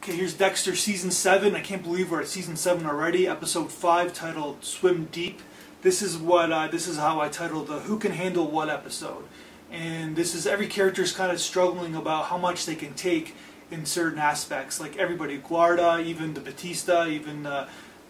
Okay, here's Dexter Season 7. I can't believe we're at Season 7 already. Episode 5, titled Swim Deep. This is how I titled the Who Can Handle What episode. And this is every character is kind of struggling about how much they can take in certain aspects. Like everybody, Guarda, even the Batista, even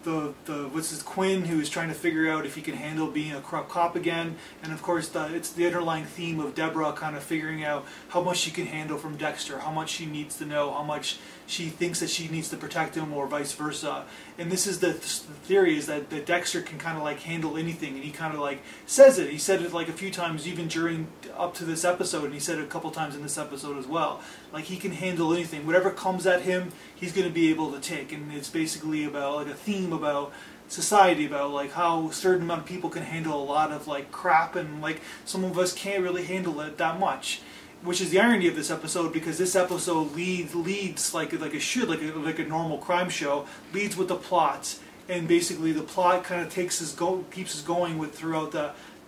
Quinn, who is trying to figure out if he can handle being a corrupt cop again, and of course it's the underlying theme of Deborah kind of figuring out how much she can handle from Dexter, how much she needs to know, how much she thinks that she needs to protect him, or vice versa. And this is the theory, is that Dexter can kind of like handle anything, and he kind of like says it. He said it like a few times even during up to this episode, and he said it a couple times in this episode as well. Like he can handle anything, whatever comes at him, he's going to be able to take. And it's basically about like a theme about society, about like how a certain amount of people can handle a lot of like crap, and like some of us can't really handle it that much. Which is the irony of this episode, because this episode leads like it should, like a normal crime show, leads with the plots, and basically the plot kind of keeps us going with throughout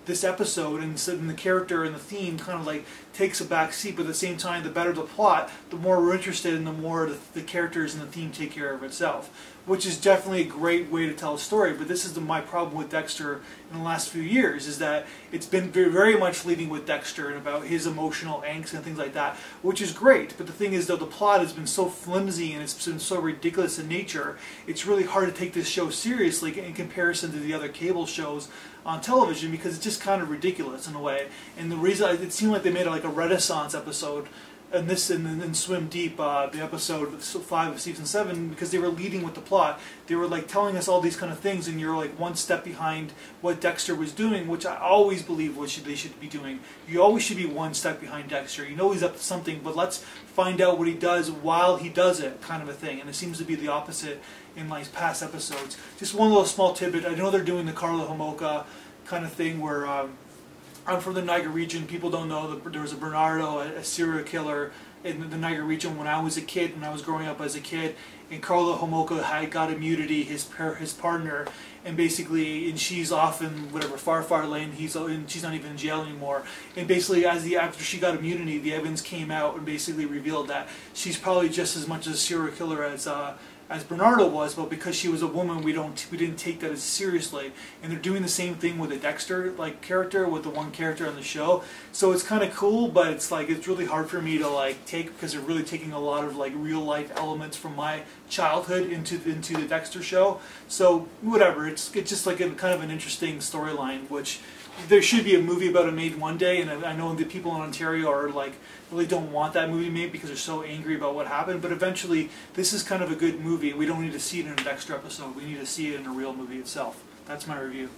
this episode, and so the character and the theme kind of like takes a back seat. But at the same time, the better the plot, the more we're interested, and the more the characters and the theme take care of itself, which is definitely a great way to tell a story. But this is my problem with Dexter in the last few years, is that it's been very much leading with Dexter and about his emotional angst and things like that, which is great. But the thing is, though, the plot has been so flimsy and it's been so ridiculous in nature, it's really hard to take this show seriously in comparison to the other cable shows on television, because it's just kind of ridiculous in a way. And the reason it seemed like they made like a Renaissance episode in Swim Deep, the episode 5 of Season 7, because they were leading with the plot. They were like telling us all these kind of things, and you're like one step behind what Dexter was doing, which I always believe they should be doing. You always should be one step behind Dexter. You know he's up to something, but let's find out what he does while he does it, kind of a thing. And it seems to be the opposite in like past episodes. Just one little small tidbit. I know they're doing the Carla Homolka kind of thing where I'm from the Niger region. People don't know that there was a Bernardo, a serial killer in the Niger region when I was a kid, when I was growing up as a kid. And Carla Homolka had got immunity, his partner, and basically, and she's off in whatever far lane. She's not even in jail anymore. And basically, after she got immunity, the evidence came out and basically revealed that she's probably just as much a serial killer as Bernardo was, but because she was a woman, we didn't take that as seriously. And they're doing the same thing with the Dexter like character, with the one character on the show. So it's kind of cool, but it's like it's really hard for me to like take, because they're really taking a lot of like real life elements from my childhood into the Dexter show. So whatever, it's just like kind of an interesting storyline, which there should be a movie about it made one day. And I know the people in Ontario are like really don't want that movie made because they're so angry about what happened. But eventually, this is kind of a good movie. We don't need to see it in a Dexter episode. We need to see it in a real movie itself. That's my review.